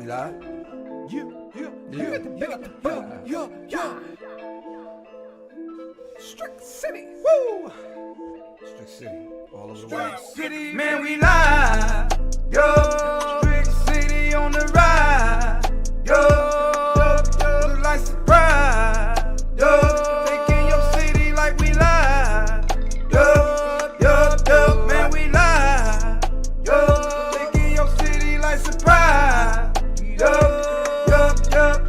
We live? Yeah. Strick City. Woo! Strick City. All over the world. Strick City, man, we live. Yo, Strick City on the ride. Yo, look like surprise. Yo, taking your city like we live. Yo, man, we live. Yo, taking your city like surprise. Yo,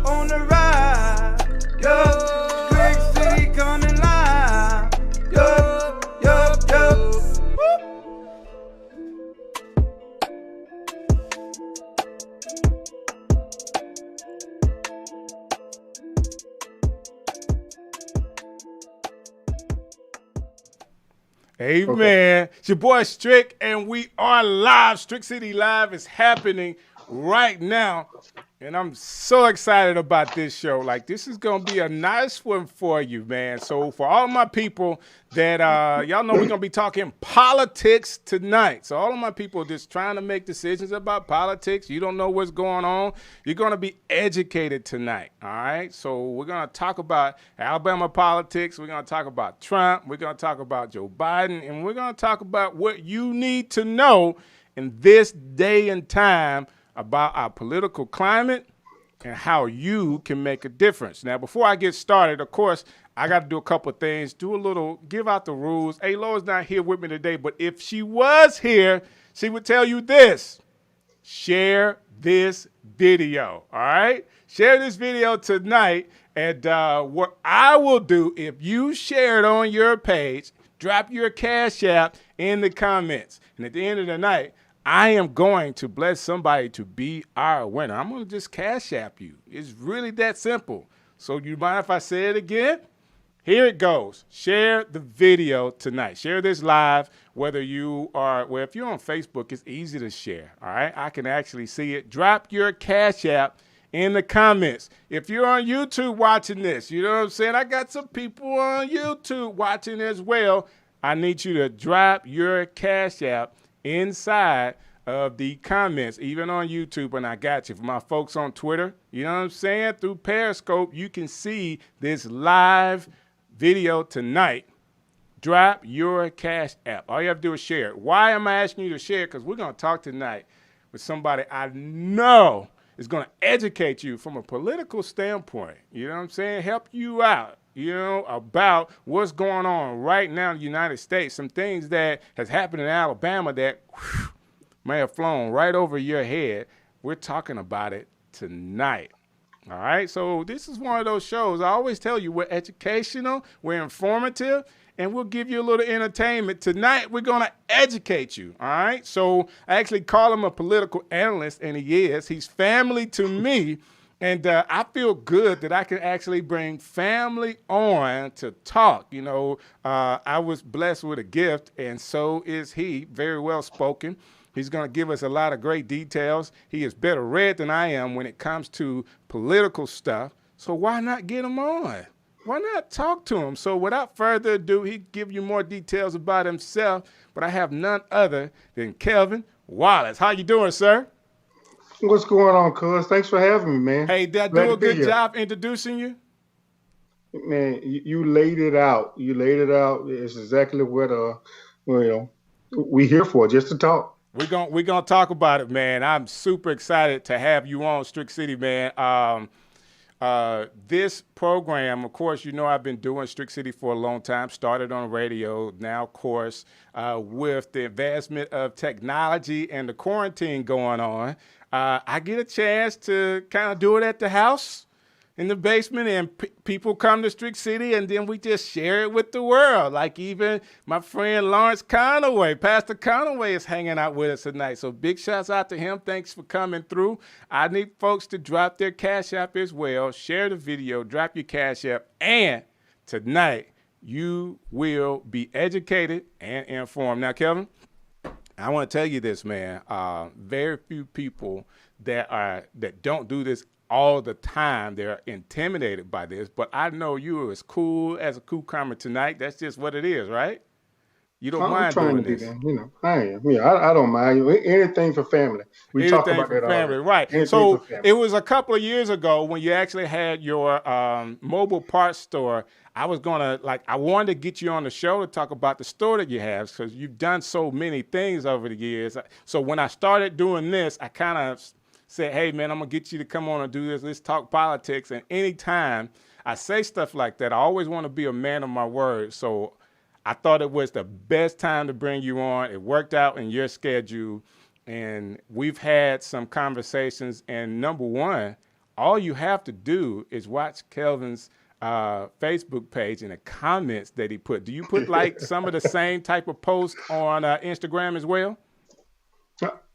on the ride. Yo, Strick City coming live. Yo. Hey, man, it's your boy Strick, and we are live. Strick City Live is happening right now, and I'm so excited about this show. Like, this is going to be a nice one for you, man. So for all my people that, y'all know we're going to be talking politics tonight. So all of my people just trying to make decisions about politics, you don't know what's going on, you're going to be educated tonight, all right? So we're going to talk about Alabama politics, we're going to talk about Trump, we're going to talk about Joe Biden, and we're going to talk about what you need to know in this day and time about our political climate and how you can make a difference. Now, before I get started, of course, I got to do a couple of things, give out the rules. Hey, Laura's not here with me today, but if she was here, she would tell you this. Share this video, all right? Share this video tonight, and what I will do, if you share it on your page, drop your Cash App in the comments. And at the end of the night, I am going to bless somebody to be our winner. I'm going to just Cash App you. It's really that simple. So you mind if I say it again? Here it goes. Share the video tonight. Share this live, whether you are, well, if you're on Facebook, it's easy to share, all right? I can actually see it. Drop your Cash App in the comments. If you're on YouTube watching this, you know what I'm saying? I got some people on YouTube watching as well. I need you to drop your Cash App inside of the comments, even on YouTube, and I got you. For my folks on Twitter, you know what I'm saying? Through Periscope, you can see this live video tonight. Drop your Cash App. All you have to do is share it. Why am I asking you to share? Because we're going to talk tonight with somebody I know is going to educate you from a political standpoint. You know what I'm saying? Help you out, you know, about what's going on right now in the United States. Some things that has happened in Alabama that may have flown right over your head. We're talking about it tonight. All right, so this is one of those shows. I always tell you we're educational, we're informative, and we'll give you a little entertainment. Tonight, we're going to educate you, all right? So I actually call him a political analyst, and he is. He's family to me, and I feel good that I can actually bring family on to talk. You know, I was blessed with a gift, and so is he, very well spoken. He's going to give us a lot of great details. He is better read than I am when it comes to political stuff. So why not get him on? Why not talk to him? So without further ado, he'll give you more details about himself. But I have none other than Kelvin Wallace. How you doing, sir? What's going on, cuz? Thanks for having me, man. Hey, did I do a good job introducing you? Man, you laid it out. You laid it out. It's exactly what we here for, just to talk. We're gonna talk about it, man. I'm super excited to have you on Strick City, man. This program, of course, you know I've been doing Strick City for a long time. Started on radio, now, of course, with the advancement of technology and the quarantine going on, I get a chance to kind of do it at the house, in the basement, and people come to Strick City, and then we just share it with the world. Like even my friend Lawrence Conaway, Pastor Conaway, is hanging out with us tonight. So big shouts out to him. Thanks for coming through. I need folks to drop their Cash App as well. Share the video, drop your Cash App, and tonight you will be educated and informed. Now, Kelvin, I want to tell you this, man. Very few people that don't do this all the time. They're intimidated by this, but I know you are as cool as a cucumber tonight. That's just what it is, right? You don't I'm mind trying to doing be this. there. I am. Yeah, I don't mind. Anything for family. We talk Anything about for that family, already. right? Anything for So family. it was a couple of years ago when you actually had your mobile parts store. I was gonna I wanted to get you on the show to talk about the store that you have because you've done so many things over the years. So when I started doing this, I kind of said, "Hey man, I'm gonna get you to come on and do this. Let's talk politics." And anytime I say stuff like that, I always want to be a man of my word. So I thought it was the best time to bring you on. It worked out in your schedule. And we've had some conversations. And number one, all you have to do is watch Kelvin's Facebook page and the comments that he put. Do you put like some of the same type of posts on Instagram as well?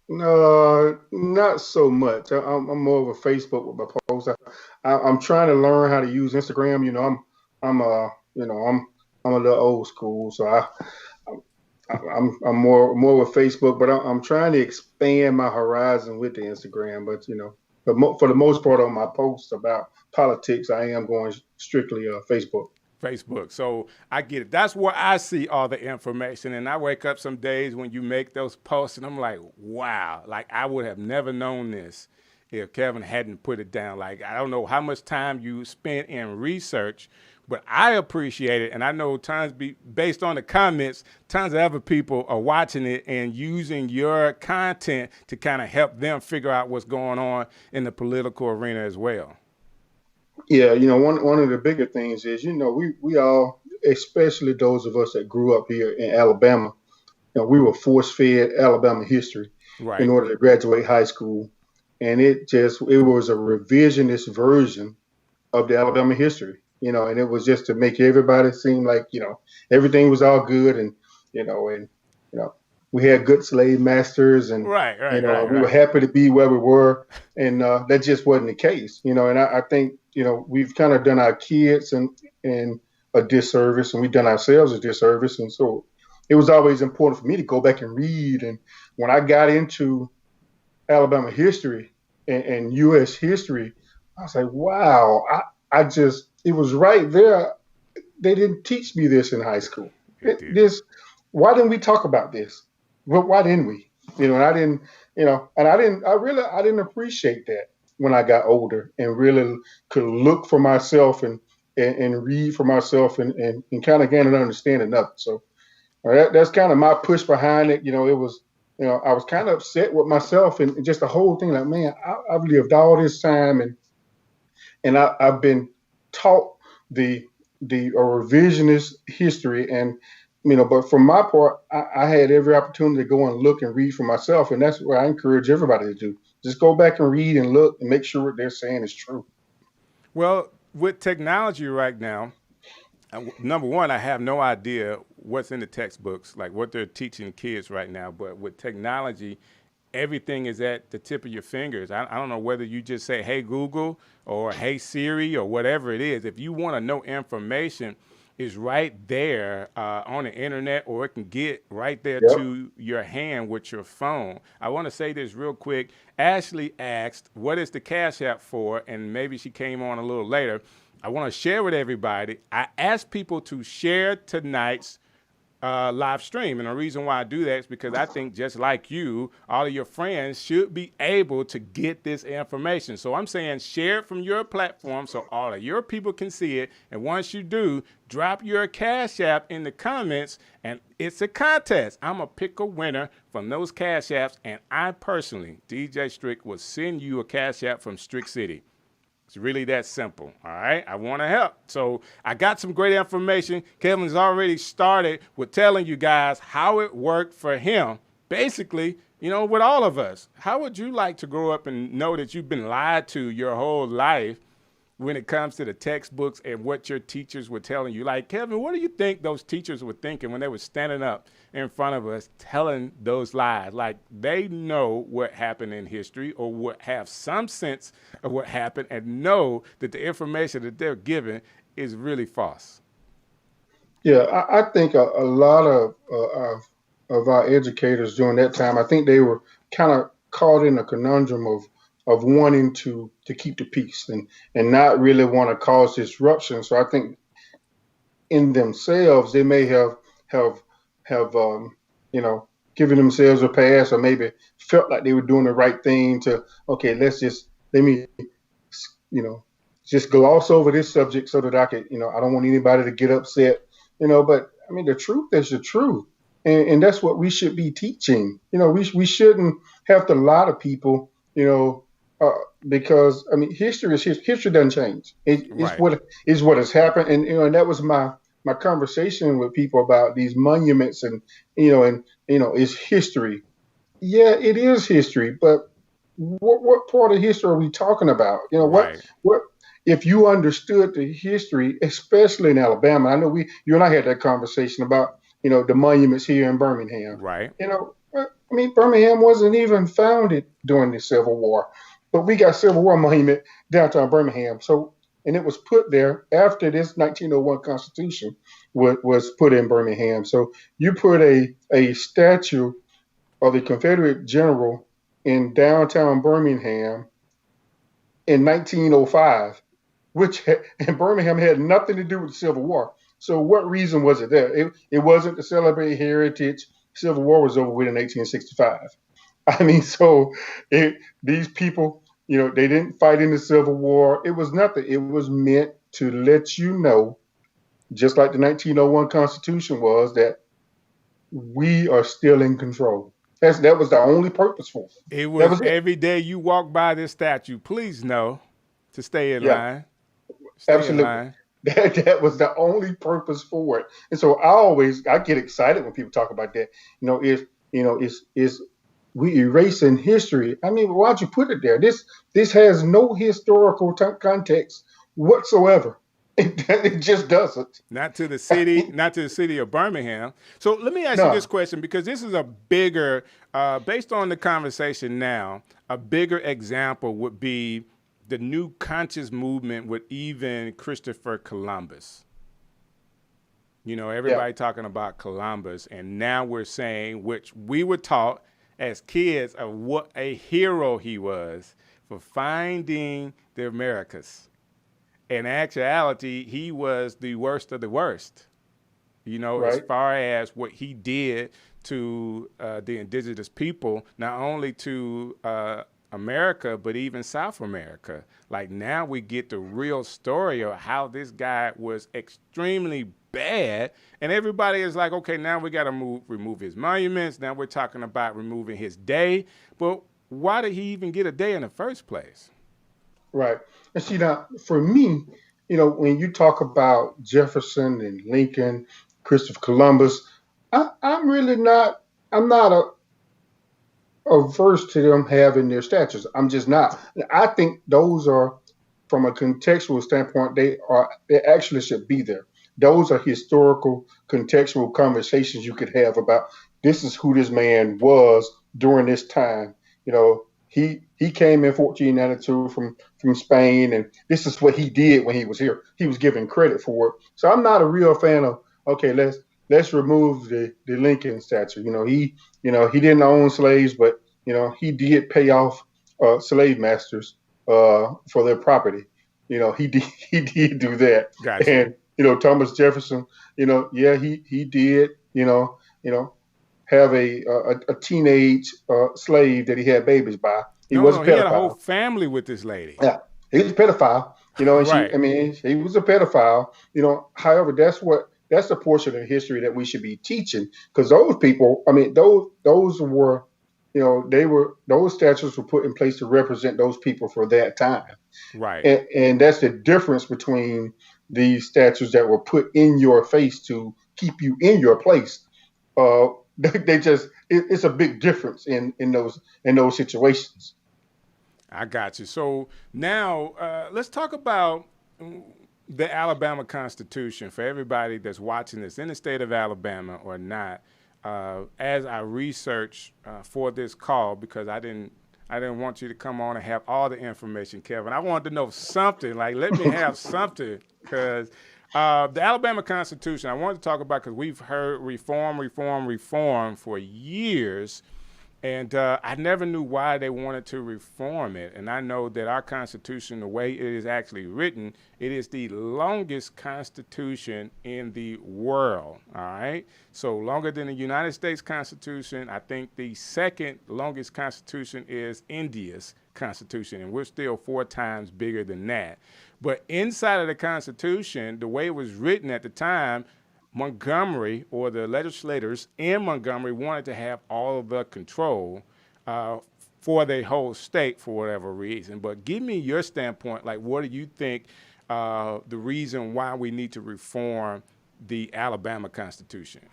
No, not so much. I'm more of a Facebook with my posts. I'm trying to learn how to use Instagram. I'm a little old school, so I'm more with Facebook. But I'm trying to expand my horizon with the Instagram. But for the most part, on my posts about politics, I am going strictly Facebook. Facebook. So I get it. That's where I see all the information. And I wake up some days when you make those posts and I'm like, wow, like I would have never known this if Kelvin hadn't put it down. Like, I don't know how much time you spent in research, but I appreciate it. And I know based on the comments, tons of other people are watching it and using your content to kind of help them figure out what's going on in the political arena as well. Yeah, one of the bigger things is, we all, especially those of us that grew up here in Alabama, we were force-fed Alabama history Right. in order to graduate high school. And it was a revisionist version of the Alabama history, and it was just to make everybody seem like, everything was all good and we had good slave masters and, right, we were happy to be where we were. And that just wasn't the case, and I think, we've kind of done our kids and a disservice, and we've done ourselves a disservice. And so it was always important for me to go back and read. And when I got into Alabama history and U.S. history, I was like, wow, it was right there. They didn't teach me this in high school. Why didn't we talk about this? Why didn't we? And I didn't, I didn't appreciate that when I got older and really could look for myself and read for myself and kind of gain an understanding of it. So that's kind of my push behind it. It was, I was kind of upset with myself and just the whole thing. Like, man, I've lived all this time and I've been taught the revisionist history and, but for my part, I had every opportunity to go and look and read for myself. And that's what I encourage everybody to do. Just go back and read and look and make sure what they're saying is true. Well, with technology right now, number one, I have no idea what's in the textbooks, like what they're teaching kids right now. But with technology, everything is at the tip of your fingers. I don't know whether you just say, hey, Google, or hey, Siri, or whatever it is. If you want to know information, it's right there on the internet, or it can get right there to your hand with your phone. I want to say this real quick. Ashley asked, what is the Cash App for? And maybe she came on a little later. I want to share with everybody. I asked people to share tonight's live stream. And the reason why I do that is because I think just like you, all of your friends should be able to get this information. So I'm saying share it from your platform so all of your people can see it. And once you do, drop your Cash App in the comments and it's a contest. I'm going to pick a winner from those Cash Apps. And I personally, DJ Strick, will send you a Cash App from Strick City. It's really that simple, all right? I want to help. So I got some great information. Kelvin's already started with telling you guys how it worked for him. Basically, with all of us, how would you like to grow up and know that you've been lied to your whole life when it comes to the textbooks and what your teachers were telling you? Like, Kelvin, what do you think those teachers were thinking when they were standing up in front of us telling those lies? Like, they know what happened in history or what have some sense of what happened and know that the information that they're giving is really false. Yeah, I think a lot of our educators during that time, I think they were kind of caught in a conundrum of wanting to keep the peace and not really want to cause disruption. So I think in themselves, they may have have given themselves a pass, or maybe felt like they were doing the right thing to, okay, let me just gloss over this subject so that I could, I don't want anybody to get upset, but I mean, the truth is the truth. And that's what we should be teaching. We shouldn't have to lie to people, because I mean, history is history. History doesn't change. It's what has happened. And that was my conversation with people about these monuments and it's history. Yeah, it is history, but what part of history are we talking about? What if you understood the history, especially in Alabama? I know you and I had that conversation about the monuments here in Birmingham. Right. I mean, Birmingham wasn't even founded during the Civil War, but we got Civil War monument downtown Birmingham. So, and it was put there after this 1901 Constitution was put in Birmingham. So you put a statue of the Confederate general in downtown Birmingham in 1905, and Birmingham had nothing to do with the Civil War. So what reason was it there? It wasn't to celebrate heritage. Civil War was over with in 1865. I mean, so these people, they didn't fight in the Civil War. It was nothing. It was meant to let you know, just like the 1901 Constitution was, that we are still in control. That was the only purpose for it. It was every day you walk by this statue, please know to stay in line. Absolutely. In line. That was the only purpose for it. And so I get excited when people talk about that. Is we erasing history. I mean, why'd you put it there? This has no historical context whatsoever. It just doesn't. Not to the city of Birmingham. So let me ask you this question, because this is a bigger, based on the conversation now, a bigger example would be the new conscious movement with even Christopher Columbus. Everybody talking about Columbus, and now we're saying, which we were taught as kids, of what a hero he was for finding the Americas. In actuality, he was the worst of the worst, as far as what he did to the indigenous people, not only to America, but even South America. Like, now we get the real story of how this guy was extremely bad, and everybody is like, okay, now we got to remove his monuments. Now we're talking about removing his day. But why did he even get a day in the first place? Right. And see, now, for me, when you talk about Jefferson and Lincoln, Christopher Columbus, I'm not averse to them having their statues. I'm just not. I think those are, from a contextual standpoint, they actually should be there. Those are historical, contextual conversations you could have about, this is who this man was during this time. He came in 1492 from Spain, and this is what he did when he was here. He was given credit for it. So I'm not a real fan of, okay, let's remove the Lincoln statue. He didn't own slaves, but he did pay off slave masters for their property. He did do that. Gotcha. And Thomas Jefferson, he did have a teenage slave that he had babies by. He was a pedophile. He had a whole family with this lady. Yeah, he was a pedophile. And right. he was a pedophile. However, that's the portion of history that we should be teaching, because those people, those were, those statues were put in place to represent those people for that time. Right. And that's the difference between these statues that were put in your face to keep you in your place. It's a big difference in those situations. I got you. So now let's talk about the Alabama Constitution for everybody that's watching this in the state of Alabama or not. As I researched for this call, because I didn't want you to come on and have all the information, Kelvin. I wanted to know something. Like, let me have something, because the Alabama Constitution I wanted to talk about, because we've heard reform for years. And I never knew why they wanted to reform it. And I know that our Constitution, the way it is actually written, it is the longest Constitution in the world. All right. So longer than the United States Constitution. I think the second longest Constitution is India's Constitution. And we're still 4 times bigger than that. But inside of the Constitution, the way it was written at the time, Montgomery, or the legislators in Montgomery, wanted to have all of the control for the whole state for whatever reason. But give me your standpoint. Like, what do you think the reason why we need to reform the Alabama Constitution?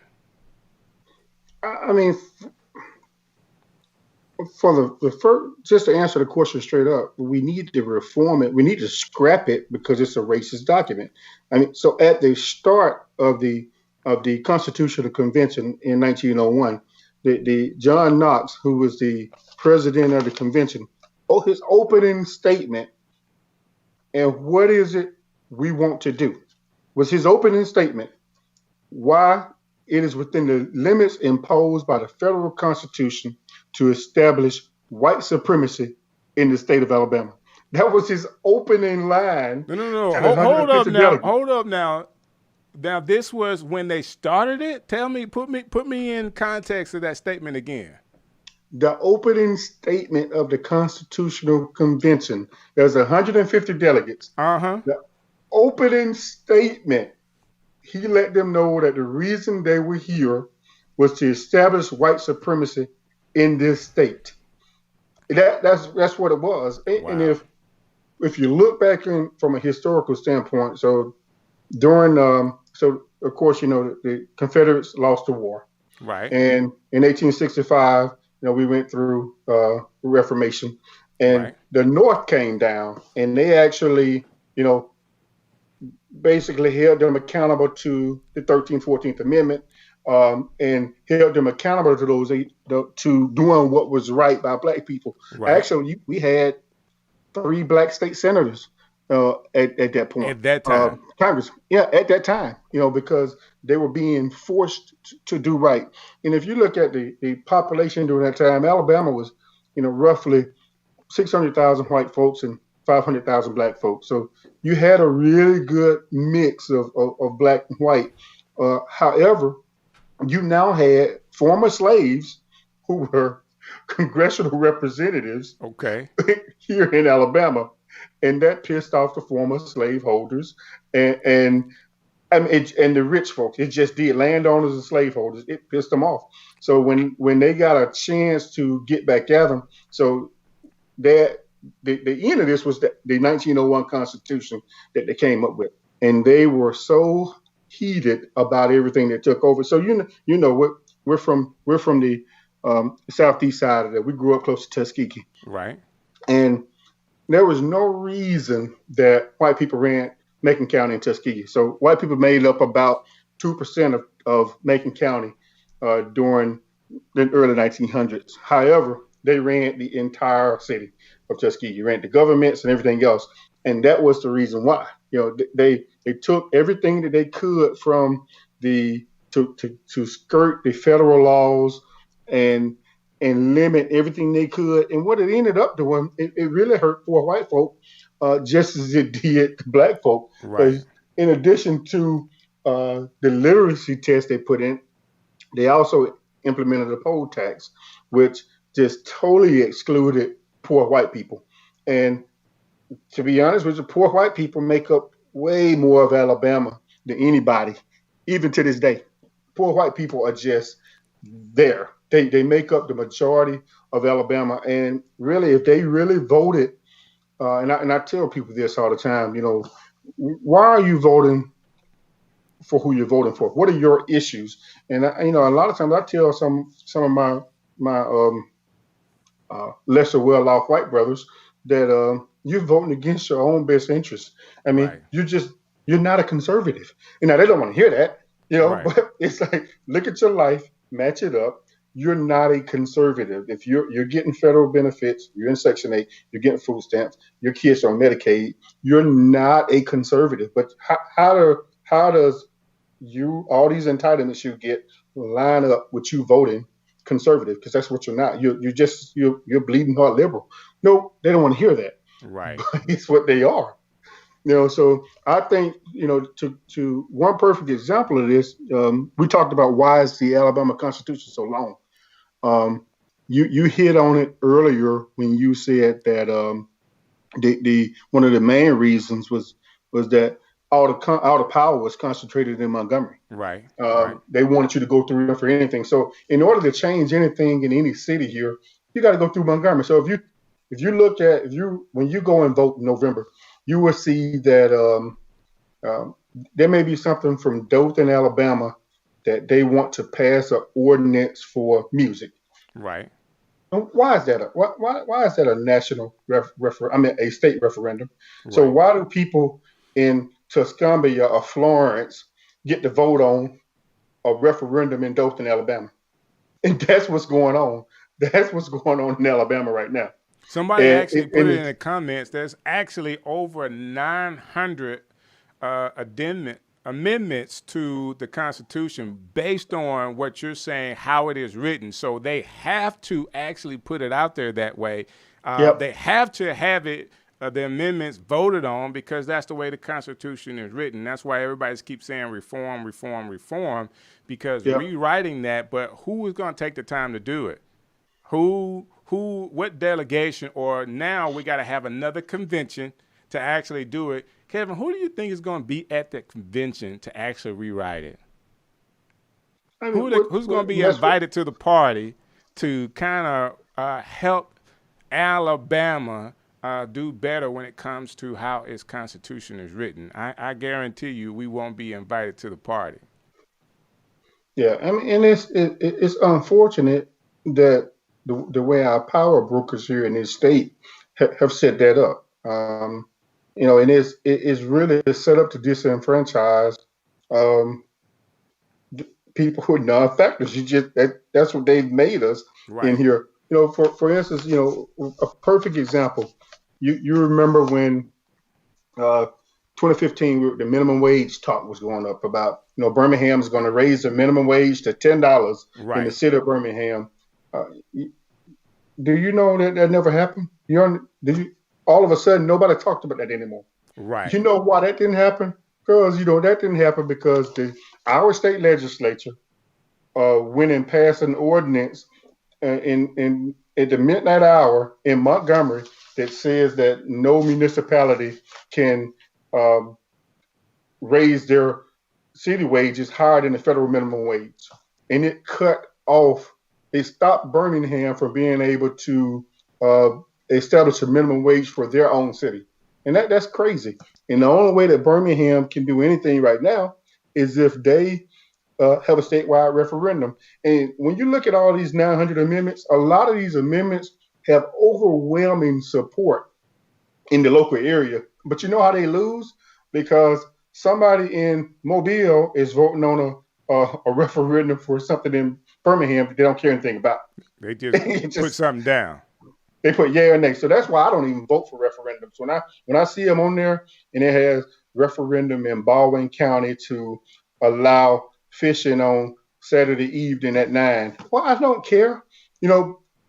I mean, for the first, just to answer the question straight up, we need to reform it. We need to scrap it because it's a racist document. I mean, so at the start of the Constitutional Convention in 1901, the John Knox, who was the president of the convention, his opening statement, and what is it we want to do, was his opening statement. Why it is within the limits imposed by the federal Constitution to establish white supremacy in the state of Alabama. That was his opening line. No. Hold up now. Now, this was when they started it? Tell me, put me in context of that statement again. The opening statement of the Constitutional Convention, there's 150 delegates. The opening statement, he let them know that the reason they were here was to establish white supremacy in this state. That's what it was. Wow. And if you look back from a historical standpoint, so during so of course the Confederates lost the war, right? And in 1865, we went through Reformation, and the North came down, and they actually basically held them accountable to the 13th, 14th Amendment. And held them accountable to those to doing what was right by black people. Right. Actually, we had 3 black state senators at that point. At that time, Congress, at that time, because they were being forced to do right. And if you look at the population during that time, Alabama was, roughly 600,000 white folks and 500,000 black folks. So you had a really good mix of black and white. However, you now had former slaves who were congressional representatives here in Alabama, and that pissed off the former slaveholders and the rich folks. It just did. Landowners and slaveholders, it pissed them off. So when they got a chance to get back at them, so that the end of this was the 1901 Constitution that they came up with, and they were so heated about everything that took over. So we're from the southeast side of that. We grew up close to Tuskegee, right? And there was no reason that white people ran Macon County and Tuskegee. So white people made up about 2% of Macon County during the early 1900s. However, they ran the entire city of Tuskegee, ran the governments and everything else, and that was the reason why. They took everything that they could from to skirt the federal laws and limit everything they could. And what it ended up doing, it really hurt poor white folk just as it did black folk. Right. In addition to the literacy test they put in, they also implemented a poll tax, which just totally excluded poor white people. And to be honest with you, poor white people make up way more of Alabama than anybody, even to this day. Poor white people are just there. They make up the majority of Alabama. And really, if they really voted, and I tell people this all the time, why are you voting for who you're voting for? What are your issues? And a lot of times I tell some of my lesser well-off white brothers that you're voting against your own best interests. I mean, right. You're not a conservative. They don't want to hear that, right. But it's like, look at your life, match it up. You're not a conservative. If you're getting federal benefits, you're in Section 8, you're getting food stamps, your kids are on Medicaid, you're not a conservative. But how does all these entitlements you get line up with you voting conservative, because that's what you're not. You're bleeding heart liberal. No, they don't want to hear that. Right. But it's what they are. So I think, to one perfect example of this, we talked about why is the Alabama Constitution so long. You hit on it earlier when you said that the one of the main reasons was that all the power was concentrated in Montgomery. Right. They wanted you to go through them for anything. So in order to change anything in any city here, you got to go through Montgomery. So if you look at when you go and vote in November, you will see that there may be something from Dothan, Alabama, that they want to pass an ordinance for music. Right. Why is that? Why is that a national a state referendum? Right. So why do people in Tuscumbia or Florence get to vote on a referendum in Dothan, Alabama? And that's what's going on. That's what's going on in Alabama right now. Somebody actually put it in the comments. There's actually over 900 amendments to the Constitution based on what you're saying, how it is written. So they have to actually put it out there that way. They have to have it, the amendments voted on, because that's the way the Constitution is written. That's why everybody keeps saying reform, reform, reform, because rewriting that, but who is going to take the time to do it? What delegation, or now we got to have another convention to actually do it. Kevin, who do you think is going to be at that convention to actually rewrite it? Who's going to be invited to the party to kind of help Alabama do better when it comes to how its Constitution is written? I guarantee you we won't be invited to the party. Yeah, and it's unfortunate that the way our power brokers here in this state have set that up. And it's really set up to disenfranchise people who are non-factors. That's what they've made us in here. For instance, a perfect example. You remember when 2015 the minimum wage talk was going up about Birmingham is going to raise the minimum wage to $10 in the city of Birmingham. Do you know that never happened? All of a sudden, nobody talked about that anymore. Right. You know why that didn't happen? Because, that didn't happen because our state legislature went and passed an ordinance at the midnight hour in Montgomery that says that no municipality can raise their city wages higher than the federal minimum wage. And it stopped Birmingham from being able to establish a minimum wage for their own city. And that's crazy. And the only way that Birmingham can do anything right now is if they have a statewide referendum. And when you look at all these 900 amendments, a lot of these amendments have overwhelming support in the local area. But you know how they lose? Because somebody in Mobile is voting on a referendum for something in Birmingham that they don't care anything about. They just put something down. They put yay or nay. So that's why I don't even vote for referendums. When I see them on there and it has referendum in Baldwin County to allow fishing on Saturday evening at 9, well, I don't care.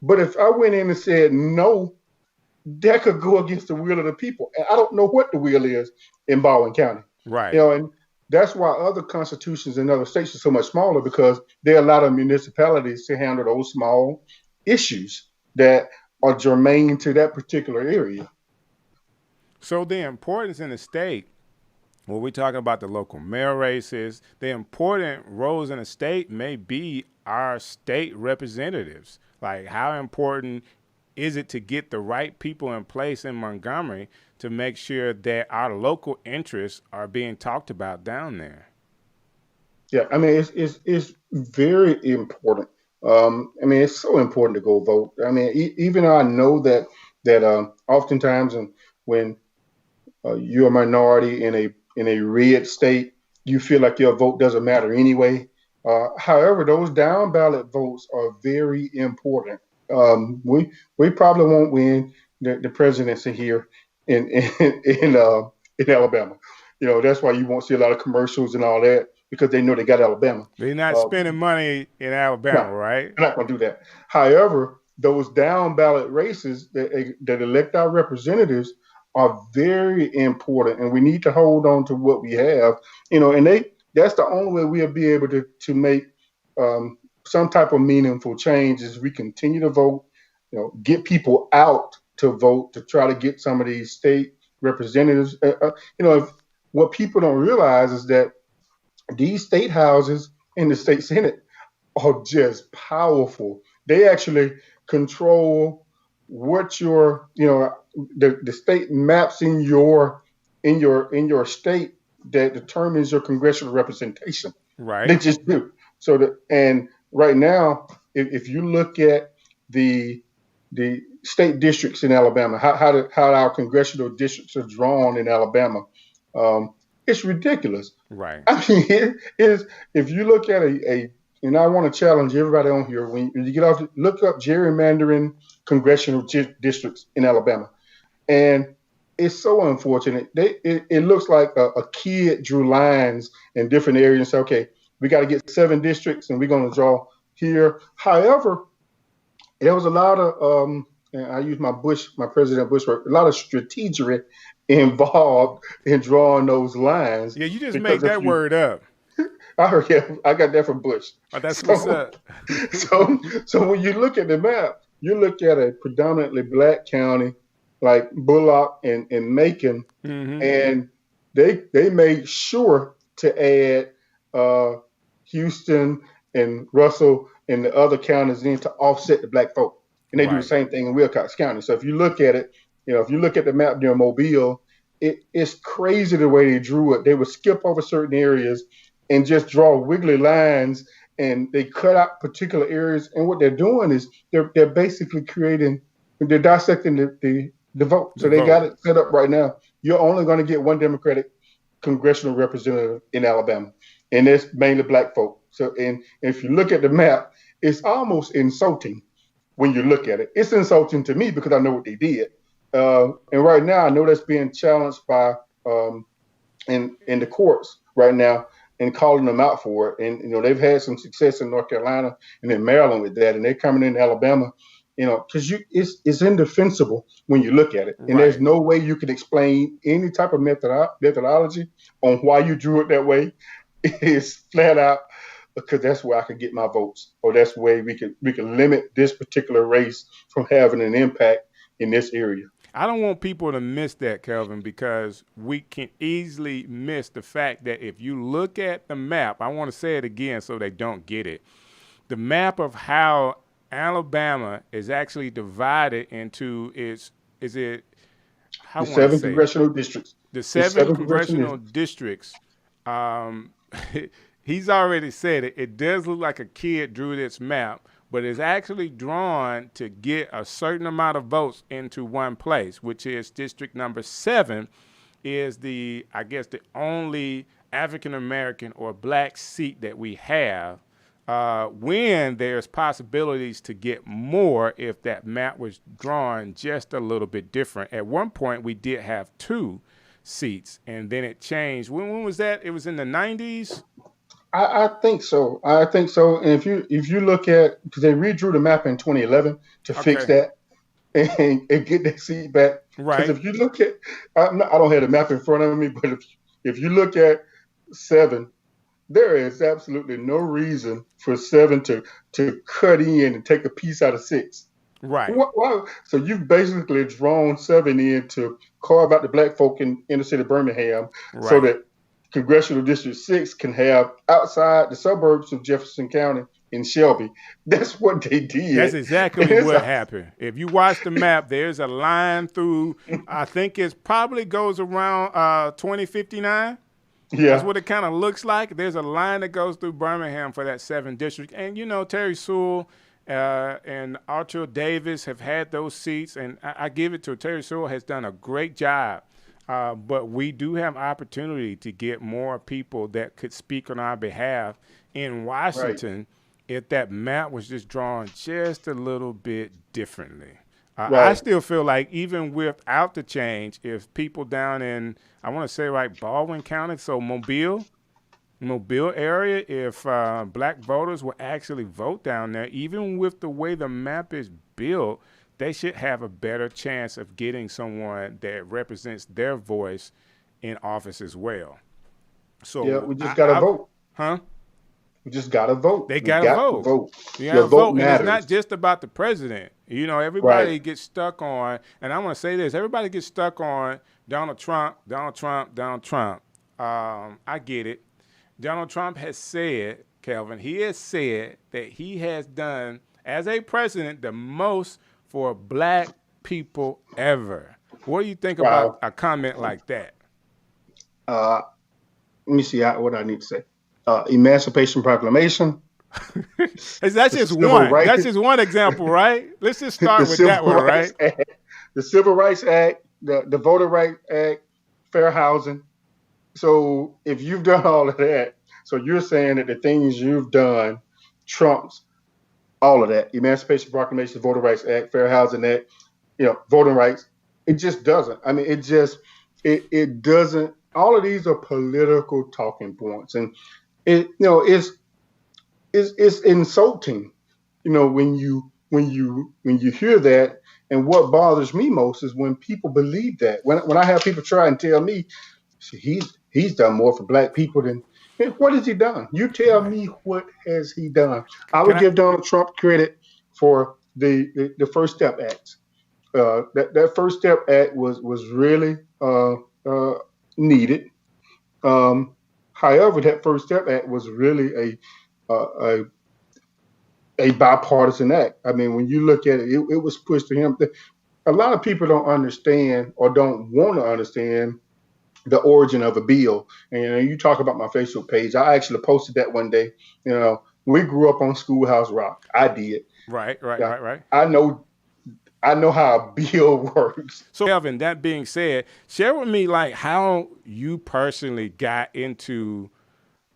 But if I went in and said no, that could go against the will of the people. And I don't know what the will is in Baldwin County. Right. And that's why other constitutions in other states are so much smaller, because there are a lot of municipalities to handle those small issues that are germane to that particular area. So the importance in the state, when we're talking about the local mayor races, the important roles in the state may be our state representatives. Like, how important is it to get the right people in place in Montgomery to make sure that our local interests are being talked about down there? Yeah, it's very important. It's so important to go vote. Even though I know that oftentimes when you're a minority in a red state, you feel like your vote doesn't matter anyway. However, those down ballot votes are very important. We probably won't win the presidency here in Alabama. That's why you won't see a lot of commercials and all that. because they know they got Alabama. They're not spending money in Alabama, right? They're not going to do that. However, those down ballot races that elect our representatives are very important, and we need to hold on to what we have. And that's the only way we'll be able to make some type of meaningful change is we continue to vote, get people out to vote to try to get some of these state representatives. What people don't realize is that these state houses in the state Senate are just powerful. They actually control what the state maps in your state that determines your congressional representation. Right. They just do. And right now, if you look at the state districts in Alabama, how our congressional districts are drawn in Alabama, it's ridiculous. Right. I mean, it is. If you look at and I want to challenge everybody on here, when you get off, look up gerrymandering congressional districts in Alabama, and it's so unfortunate. It looks like a kid drew lines in different areas and said, okay, we got to get 7 districts, and we're going to draw here. However, there was a lot of and I use my President Bush word, a lot of strategery involved in drawing those lines. Yeah, you just made that word up. I heard, yeah, I got that from Bush. Oh, that's what's up. So when you look at the map, you look at a predominantly black county like Bullock and Macon, and they made sure to add Houston and Russell and the other counties in to offset the black folk. And they do the same thing in Wilcox County. So if you look at it, if you look at the map near Mobile, it's crazy the way they drew it. They would skip over certain areas and just draw wiggly lines, and they cut out particular areas. And what they're doing is they're basically they're dissecting the vote. So they got it set up right now. You're only going to get one Democratic congressional representative in Alabama, and it's mainly black folk. So, and if you look at the map, it's almost insulting when you look at it. It's insulting to me because I know what they did. And right now, I know that's being challenged by in the courts right now and calling them out for it. And they've had some success in North Carolina and in Maryland with that, and they're coming into Alabama. Because it's indefensible when you look at it, and there's no way you can explain any type of methodology on why you drew it that way. It's flat out because that's where I could get my votes, or that's the way we can limit this particular race from having an impact in this area. I don't want people to miss that, Kelvin, because we can easily miss the fact that if you look at the map, I want to say it again so they don't get it. The map of how Alabama is actually divided into the 7 congressional districts. The 7 congressional districts. He's already said it. It does look like a kid drew this map, but it's actually drawn to get a certain amount of votes into one place, which is district number 7 is the only African-American or black seat that we have. When there's possibilities to get more if that map was drawn just a little bit different. At one point, we did have 2 seats, and then it changed. When was that? It was in the 90s? I think so. And if you look at, because they redrew the map in 2011 to fix that and get that seat back. Right. Because if you look at, I don't have the map in front of me, but if you look at 7, there is absolutely no reason for 7 to cut in and take a piece out of 6. Right. Why? So you've basically drawn 7 in to carve out the black folk in inner city Birmingham, so that Congressional District 6 can have outside the suburbs of Jefferson County in Shelby. That's what they did. That's exactly what happened. If you watch the map, there's a line through, I think it probably goes around 2059. Yeah. That's what it kind of looks like. There's a line that goes through Birmingham for that 7 district. And, Terry Sewell and Arthur Davis have had those seats. And I give it to Terry Sewell has done a great job. But we do have opportunity to get more people that could speak on our behalf in Washington if that map was just drawn just a little bit differently. I still feel like even without the change, if people down in, I want to say Baldwin County, so Mobile, Mobile area, if black voters will actually vote down there, even with the way the map is built, they should have a better chance of getting someone that represents their voice in office as well. So Yeah, we just got to vote. Huh? We just got to vote. They got to vote. Vote. You Your gotta vote vote, and it's matters. not just about the president. You know, everybody Right. gets stuck on, and I want to say this: everybody gets stuck on Donald Trump, Donald Trump, Donald Trump. I get it. Donald Trump has said, Kelvin, he has said that he has done, as a president, the most for black people ever. What do you think about a comment like that? Let me see what I need to say. Emancipation Proclamation. That's just one. That's just one example, right? Let's just start with that one, right? The Civil Rights Act, the Voter Rights Act, fair housing. So if you've done all of that, so you're saying that the things you've done trumps all of that. Emancipation Proclamation, Voter Rights Act, Fair Housing Act, voting rights. It just doesn't. I mean, it doesn't. All of these are political talking points, and it's insulting, when you hear that. And what bothers me most is when people believe that. When I have people try and tell me, see, he's done more for black people than. What has he done? You tell me, what has he done? I would give Donald Trump credit for the First Step Act. That First Step Act was really needed. However, that First Step Act was really a bipartisan act. I mean, when you look at it, it was pushed to him. A lot of people don't understand or don't want to understand the origin of a bill. And you talk about my Facebook page. I actually posted that one day. We grew up on Schoolhouse Rock. I did. Right. I know how a bill works. So, Kelvin, that being said, share with me how you personally got into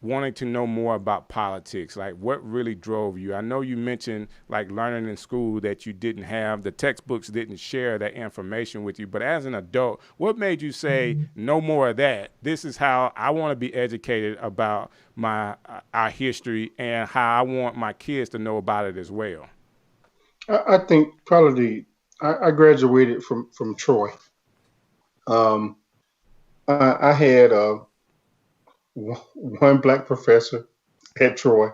wanting to know more about politics. What really drove you? I know you mentioned learning in school that you didn't have, the textbooks didn't share that information with you, but as an adult, what made you say, no more of that? This is how I want to be educated about our history and how I want my kids to know about it as well. I think probably I graduated from Troy. I had one black professor at Troy.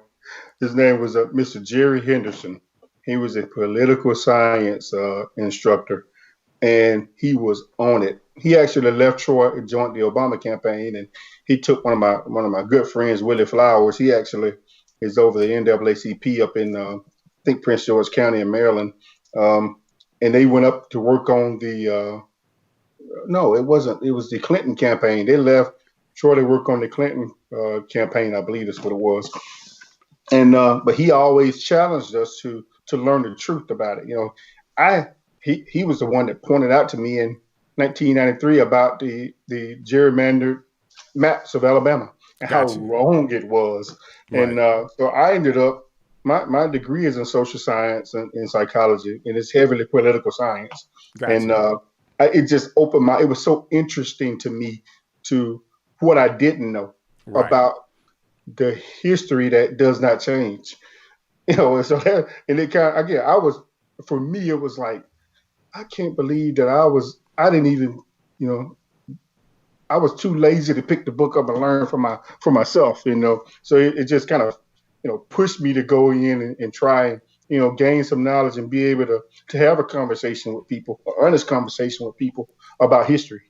His name was Mr. Jerry Henderson. He was a political science instructor, and he was on it. He actually left Troy and joined the Obama campaign, and he took one of my good friends, Willie Flowers. He actually is over the NAACP up in I think Prince George County in Maryland, and they went up to work on the. No, it wasn't. It was the Clinton campaign. They left Troy to work on the Clinton campaign, I believe that's what it was. And but he always challenged us to learn the truth about it. He was the one that pointed out to me in 1993 about the gerrymandered maps of Alabama and how wrong it was. Right. And so I ended up, my degree is in social science and in psychology, and it's heavily political science. And it just opened it was so interesting to me to what I didn't know about the history that does not change. So that, and it kind of, again, for me, it was like, I can't believe that I didn't even, I was too lazy to pick the book up and learn for myself, So it just kind of, pushed me to go in and try and, gain some knowledge and be able to have a conversation with people, an honest conversation with people about history.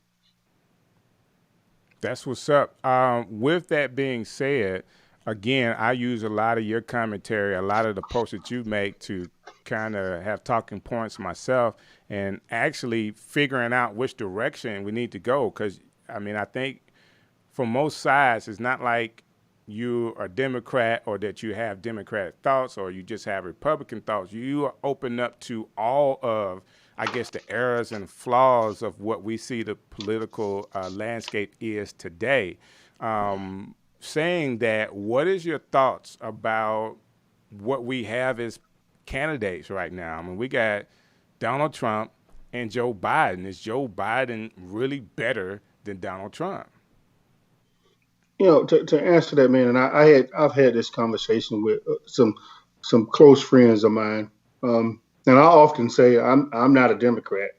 That's what's up. With that being said, again, I use a lot of your commentary, a lot of the posts that you make to kind of have talking points myself and actually figuring out which direction we need to go. Because, I think from most sides, it's not like you are Democrat or that you have Democratic thoughts or you just have Republican thoughts. You are open up to all of, the errors and flaws of what we see the political landscape is today. Saying that, what is your thoughts about what we have as candidates right now? We got Donald Trump and Joe Biden. Is Joe Biden really better than Donald Trump? To answer that, man, and I've had this conversation with some close friends of mine, and I often say I'm not a Democrat,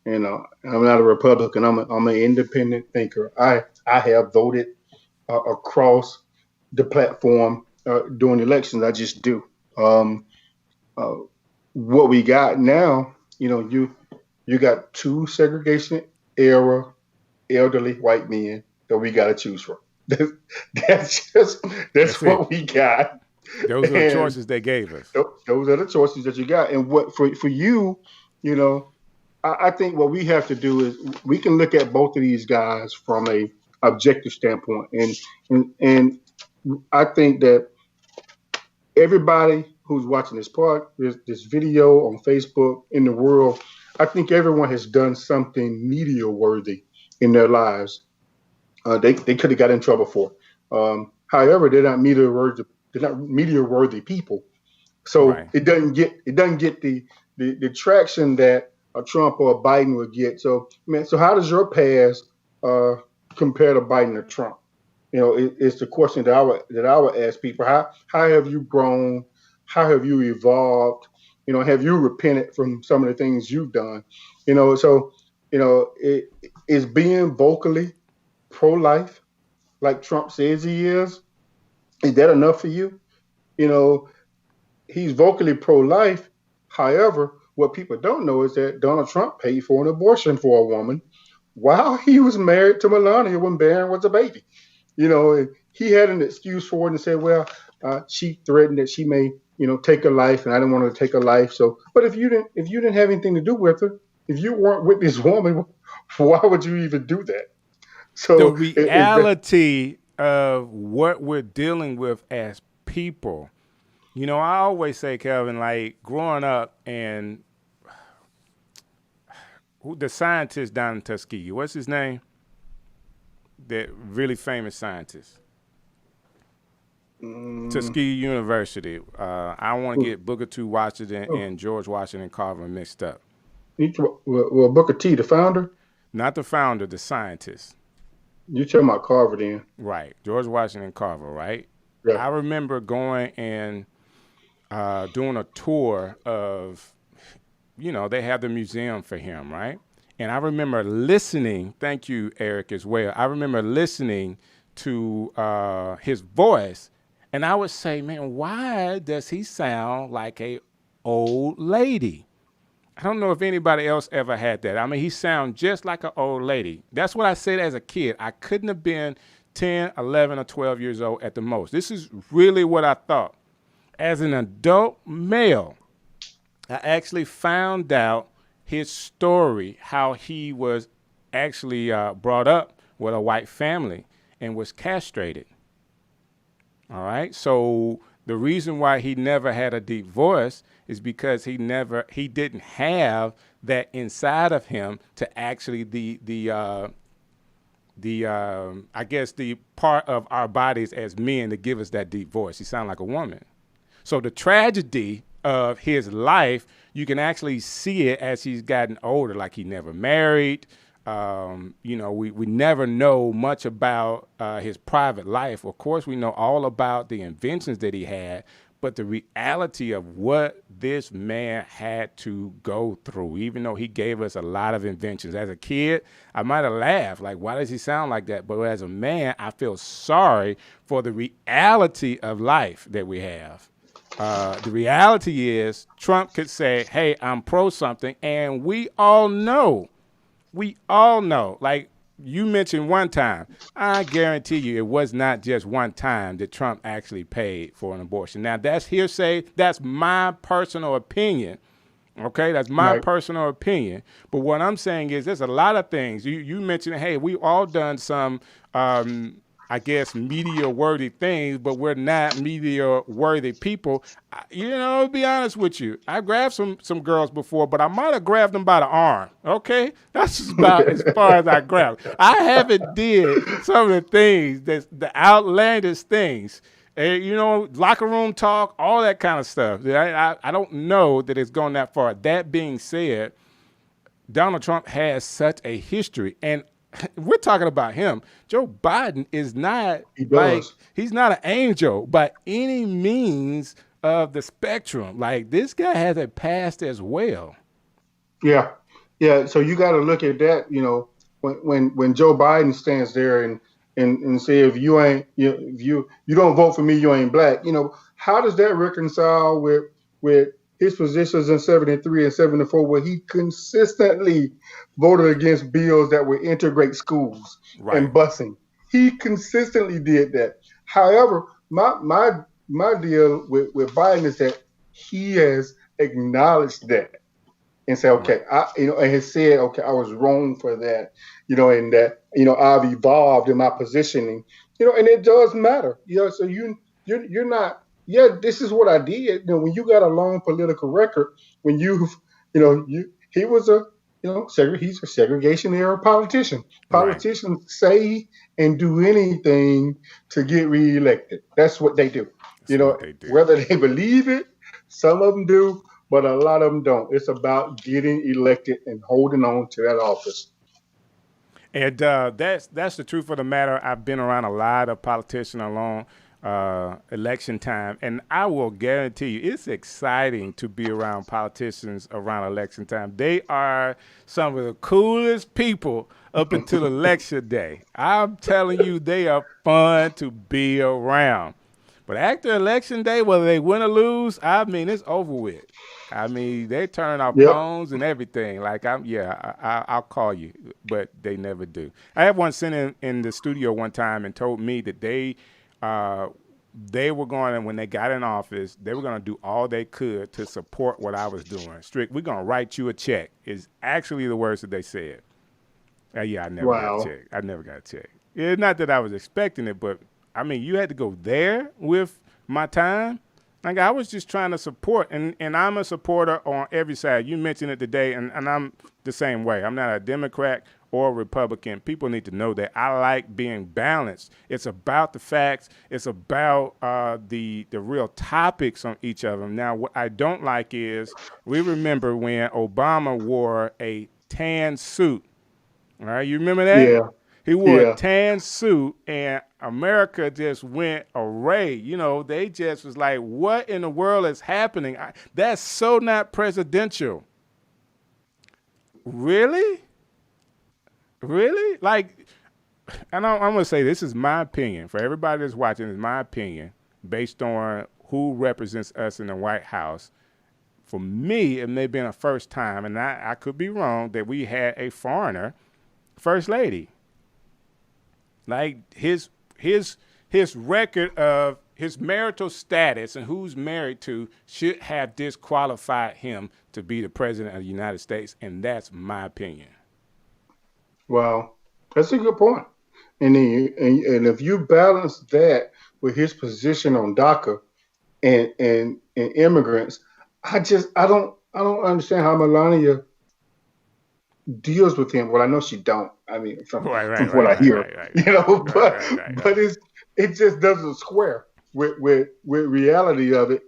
I'm not a Republican. I'm an independent thinker. I have voted across the platform during elections. I just do. Um, uh, what we got now, you got two segregation era elderly white men that we got to choose from. That's That's it. what we got, Those are the and choices they gave us. those are the choices that you got. And what for you, you know, I think what we have to do is we can look at both of these guys from a objective standpoint, and I think that everybody who's watching this video on Facebook in the world, I think everyone has done something media worthy in their lives. They could have got in trouble for. However, they're not media worthy people. So Right. it doesn't get the traction that a Trump or a Biden would get. So man, so how does your past uh, compare to Biden or Trump? It's the question that I would ask people. How have you grown? How have you evolved? Have you repented from some of the things you've done? So is being vocally pro-life like Trump says he is. Is that enough for you? You know, he's vocally pro-life. However, what people don't know is that Donald Trump paid for an abortion for a woman while he was married to Melania when Barron was a baby. And he had an excuse for it and said, well, she threatened that she may, take her life, and I didn't want her to take her life. So, but if you didn't have anything to do with her, if you weren't with this woman, why would you even do that? The So, reality of what we're dealing with as people. I always say, Kelvin, like growing up and the scientist down in Tuskegee, what's his name? That really famous scientist. mm, Tuskegee University. I want to get Booker T. Washington oh, and George Washington Carver mixed up. well, Booker T, the founder, Not the founder, the scientist. you talking about Carver then? Right. George Washington Carver, right? Yeah. I remember going and doing a tour of, they have the museum for him, right? And I remember listening, thank you, Eric, as well. I remember listening to his voice, and I would say, man, why does he sound like a old lady? I don't know if anybody else ever had that. I mean, he sounds just like an old lady. That's what I said as a kid. I couldn't have been 10, 11, or 12 years old at the most. This is really what I thought. As an adult male, I actually found out his story, how he was actually brought up with a white family and was castrated. All right. So the reason why he never had a deep voice is because he didn't have that inside of him to actually I guess the part of our bodies as men to give us that deep voice. He sounded like a woman. So the tragedy of his life, you can actually see it as he's gotten older, like he never married. We never know much about his private life. Of course, we know all about the inventions that he had, but the reality of what this man had to go through, even though he gave us a lot of inventions. As a kid, I might have laughed, like, why does he sound like that? But as a man, I feel sorry for the reality of life that we have. The reality is Trump could say, hey, I'm pro something, and we all know, like you mentioned one time, I guarantee you it was not just one time that Trump actually paid for an abortion. Now, that's hearsay. That's my personal opinion. Okay, that's my Right. personal opinion. But what I'm saying is there's a lot of things. You mentioned, hey, we all done some, I guess, media-worthy things, but we're not media-worthy people. To be honest with you, I grabbed some girls before, but I might have grabbed them by the arm, okay? That's just about as far as I grabbed. I haven't did some of the things, the outlandish things. Locker room talk, all that kind of stuff. I don't know that it's gone that far. That being said, Donald Trump has such a history. And we're talking about him. Joe Biden is not He does. he's not an angel by any means of the spectrum. Like, this guy has a past as well. Yeah, yeah. So you got to look at that. When Joe Biden stands there and say, if you ain't if you don't vote for me, you ain't black. How does that reconcile with his positions in 73 and 74, where he consistently voted against bills that would integrate schools and busing? He consistently did that. However, my deal with Biden is that he has acknowledged that and say, okay, and has said, okay, I was wrong for that, and that, I've evolved in my positioning, and it does matter, so you're not, this is what I did. When you got a long political record, when he was he's a segregation era politician. Politicians say and do anything to get reelected. That's what they do. Whether they believe it, some of them do, but a lot of them don't. It's about getting elected and holding on to that office. And that's the truth of the matter. I've been around a lot of politicians along election time, and I will guarantee you it's exciting to be around politicians around election time. They are some of the coolest people up until election day. I'm telling you, they are fun to be around. But after election day, whether they win or lose, I mean, it's over with. I mean, they turn our phones and everything. Like, I'll call you, but they never do. I had one sitting in the studio one time and told me that they were going to, when they got in office, they were going to do all they could to support what I was doing. Strick, we're going to write you a check is actually the words that they said. I never got a check. I never got a check. It's not that I was expecting it, but I mean, you had to go there with my time. Like, I was just trying to support, and I'm a supporter on every side. You mentioned it today, and I'm the same way. I'm not a Democrat or a Republican. People need to know that I like being balanced. It's about the facts. It's about the real topics on each of them. Now, what I don't like is, we remember when Obama wore a tan suit. All right, you remember that? Yeah. He wore a tan suit, and America just went array. They just was like, what in the world is happening? That's so not presidential. Really? Really? Like, and I'm going to say, this is my opinion. For everybody that's watching, it's my opinion based on who represents us in the White House. For me, it may have been a first time, and I could be wrong, that we had a foreigner first lady. Like, his record of his marital status and who's married to should have disqualified him to be the president of the United States, and that's my opinion. Well, that's a good point. And if you balance that with his position on DACA and immigrants, I don't understand how Melania deals with him. Well, I know she don't. I mean, from what I hear, but it just doesn't square with reality of it.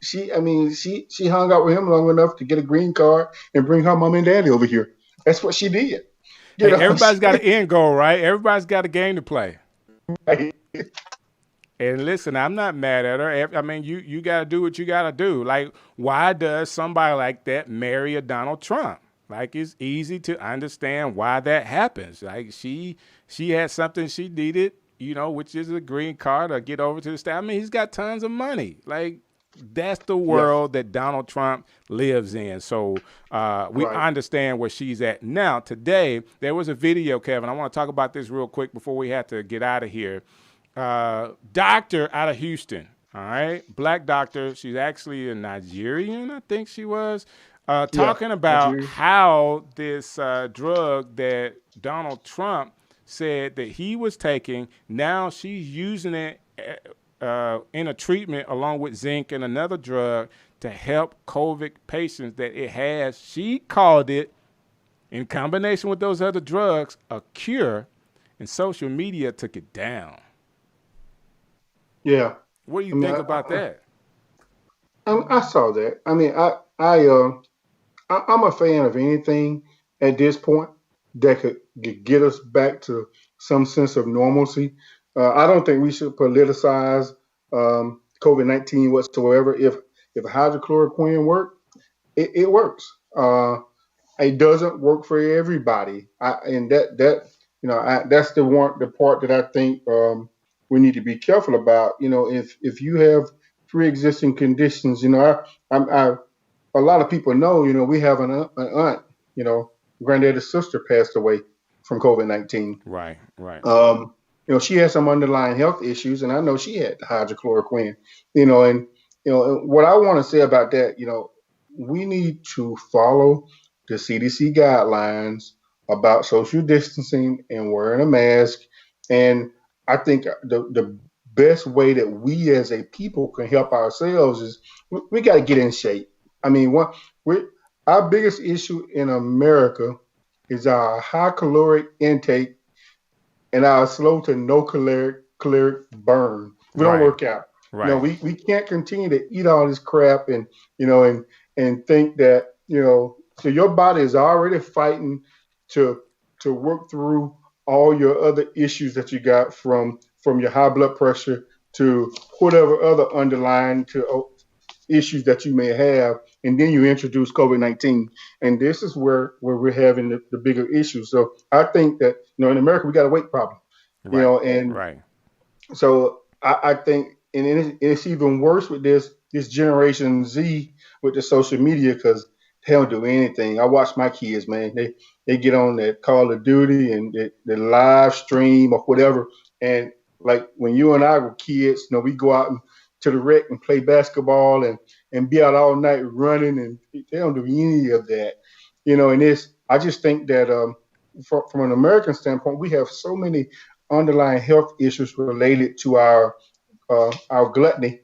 She hung out with him long enough to get a green card and bring her mom and daddy over here. That's what she did. Everybody's got an end goal, right? Everybody's got a game to play. Right. And listen, I'm not mad at her. I mean, you got to do what you got to do. Like, why does somebody like that marry a Donald Trump? Like, it's easy to understand why that happens. Like, she had something she needed, which is a green card or get over to the state. I mean, he's got tons of money. Like, that's the world that Donald Trump lives in. So we understand where she's at. Now, today, there was a video, Kevin. I want to talk about this real quick before we have to get out of here. Doctor out of Houston, all right? Black doctor. She's actually a Nigerian, I think she was. Talking about how this drug that Donald Trump said that he was taking, now she's using it in a treatment along with zinc and another drug to help COVID patients that it has. She called it, in combination with those other drugs, a cure, and social media took it down. Yeah. What do you think about that? I saw that. I mean, I'm a fan of anything at this point. that could get us back to some sense of normalcy. I don't think we should politicize COVID-19 whatsoever. If hydrochloroquine works, it works. It doesn't work for everybody, and that's the part that I think we need to be careful about. If you have pre-existing conditions, a lot of people know. We have an aunt. Granddaddy's sister passed away from COVID-19. Right, right. She had some underlying health issues, and I know she had hydrochloroquine. And what I want to say about that, we need to follow the CDC guidelines about social distancing and wearing a mask. And I think the best way that we as a people can help ourselves is we got to get in shape. I mean, our biggest issue in America is our high caloric intake and our slow to no caloric burn. We don't work out. Right. We can't continue to eat all this crap and think that, so your body is already fighting to work through all your other issues that you got from your high blood pressure to whatever other underlying issues that you may have. And then you introduce COVID-19. And this is where we're having the bigger issues. So I think that, in America, we got a weight problem, Right. So I think, and it's even worse with this Generation Z with the social media, because they don't do anything. I watch my kids, man. They get on that Call of Duty and the live stream or whatever. And like when you and I were kids, we go out to the rec and play basketball and be out all night running, and they don't do any of that. And I just think that from an American standpoint, we have so many underlying health issues related to our gluttony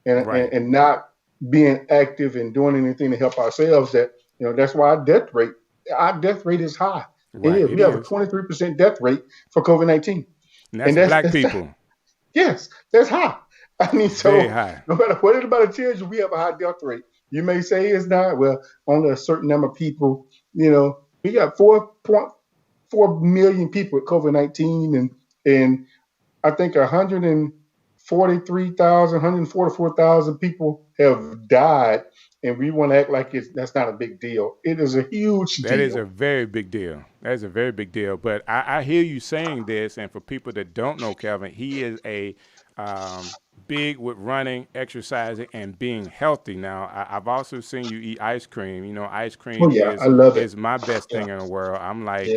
and not being active and doing anything to help ourselves, that that's why our death rate is high. Right. It is. We have a 23% death rate for COVID-19. And that's black people. Yes, that's high. I mean, so very high. No matter what anybody tells you, we have a high death rate. You may say it's not. Well, only a certain number of people. We got 4.4 million people with COVID-19, and I think 144,000 people have died, and we want to act like that's not a big deal. It is a huge deal. That is a very big deal. That is a very big deal. But I hear you saying this, and for people that don't know Kelvin, he is a big with running, exercising, and being healthy. Now, I've also seen you eat ice cream. Ice cream I love it. is my best thing in the world. I'm like,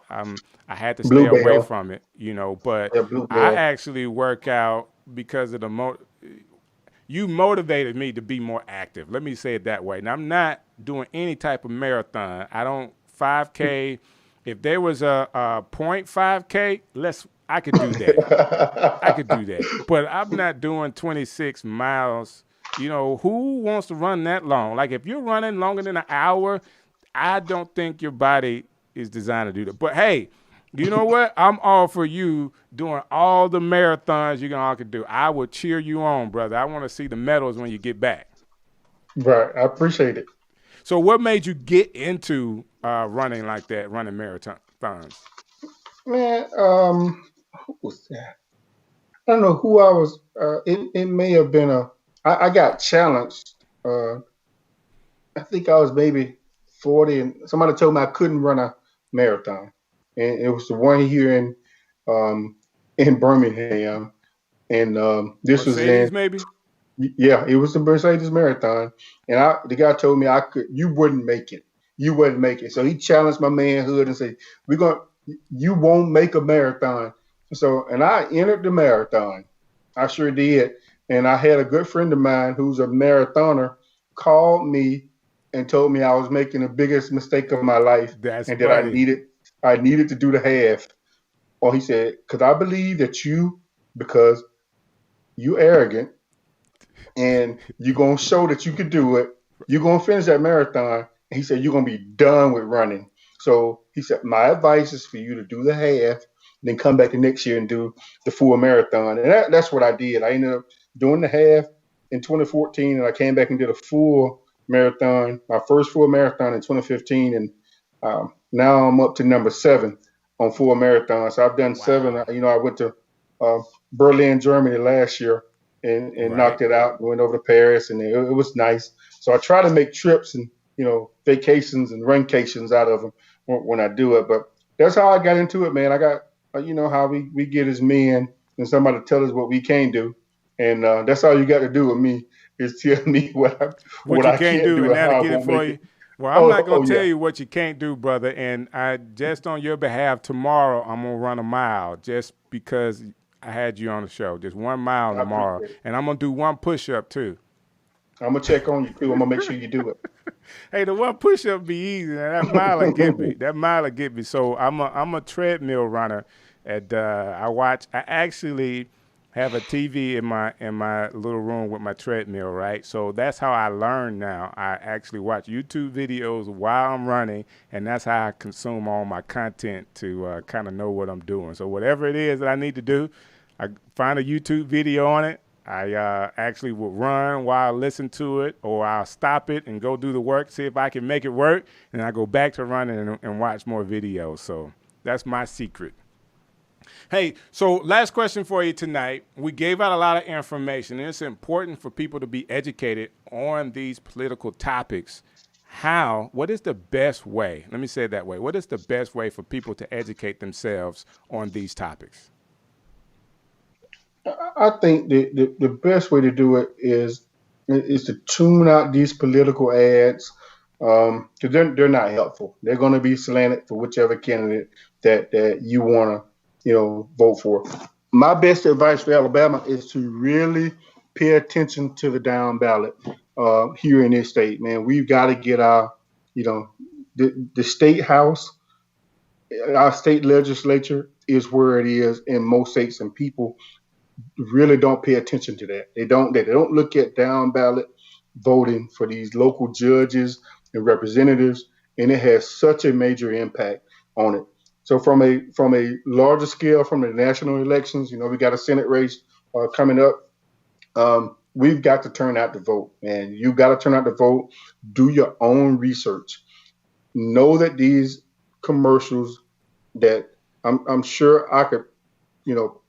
I had to stay Bluebell. away from it, but Bluebell. I actually work out because of you motivated me to be more active. Let me say it that way. Now, I'm not doing any type of marathon. I don't 5K. If there was a 0.5K, I could do that. I could do that. But I'm not doing 26 miles. Who wants to run that long? Like, if you're running longer than an hour, I don't think your body is designed to do that. But, hey, you know what? I'm all for you doing all the marathons you can do. I will cheer you on, brother. I want to see the medals when you get back. Right. I appreciate it. So what made you get into running like that, running marathons? Man, who was that? I don't know who I was. It may have been I got challenged. I think I was maybe 40, and somebody told me I couldn't run a marathon, and it was the one here in Birmingham, and this Mercedes, was in maybe. Yeah, it was the Mercedes Marathon, and the guy told me you wouldn't make it. You wouldn't make it. So he challenged my manhood and said, you won't make a marathon. So, and I entered the marathon. I sure did. And I had a good friend of mine who's a marathoner called me and told me I was making the biggest mistake of my life. That's and funny. that I needed to do the half. Or he said, because I believe that because you arrogant and you're going to show that you could do it, you're going to finish that marathon. And he said, you're going to be done with running. So he said, my advice is for you to do the half, then come back the next year and do the full marathon. And that's what I did. I ended up doing the half in 2014, and I came back and did a full marathon, my first full marathon in 2015. And, now I'm up to number 7 on full marathons. So I've done 7. You know, I went to Berlin, Germany last year and knocked it out. Went over to Paris, and it was nice. So I try to make trips and, you know, vacations and runcations out of them when I do it. But that's how I got into it, man. I got, you know, how we get as men and somebody tell us what we can't do. And that's all you got to do with me is tell me what I can't do and how that'll I get it won't for make you. it. Well, I'm not going to tell yeah. you what you can't do, brother. And I just on your behalf tomorrow, I'm going to run a mile just because I had you on the show. Just 1 mile I tomorrow. appreciate it. And I'm going to do 1 push-up too. I'm going to check on you, too. I'm going to make sure you do it. Hey, the 1 push-up be easy. That mile will get me. That mile will get me. So I'm a treadmill runner. And I actually have a TV in my little room with my treadmill, right? So that's how I learn now. I actually watch YouTube videos while I'm running, and that's how I consume all my content to kind of know what I'm doing. So whatever it is that I need to do, I find a YouTube video on it. I actually will run while I listen to it, or I'll stop it and go do the work, see if I can make it work, and I go back to running and watch more videos. So that's my secret. Hey, so last question for you tonight. We gave out a lot of information, and it's important for people to be educated on these political topics. What is the best way? Let me say it that way. What is the best way for people to educate themselves on these topics? I think the best way to do it is to tune out these political ads because they're not helpful. They're going to be slanted for whichever candidate that you want to, you know, vote for. My best advice for Alabama is to really pay attention to the down ballot here in this state, man. We've got to get our, you know, the state house, our state legislature is where it is in most states, and people really don't pay attention to that. They don't look at down ballot voting for these local judges and representatives, and it has such a major impact on it. So from a larger scale, from the national elections, you know, we got a Senate race coming up. We've got to turn out to vote, man. You got to turn out to vote. Do your own research. Know that these commercials that I'm sure I could, you know,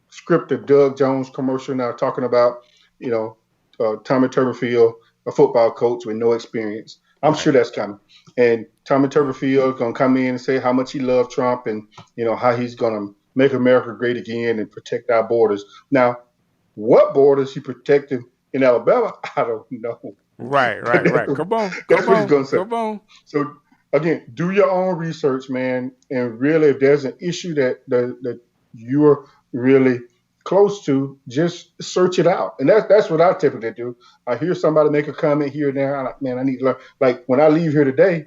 script a Doug Jones commercial now talking about, you know, Tommy Tuberville, a football coach with no experience. I'm sure that's coming. And Tommy Tuberville is going to come in and say how much he loves Trump and, you know, how he's going to make America great again and protect our borders. Now, what borders he protected in Alabama, I don't know. Right. Come on. That's what he's going to say. Come on. So, again, do your own research, man. And really, if there's an issue that you're really close to, just search it out. And that's what I typically do. I hear somebody make a comment here and there. I'm like, man, I need to learn. Like when I leave here today,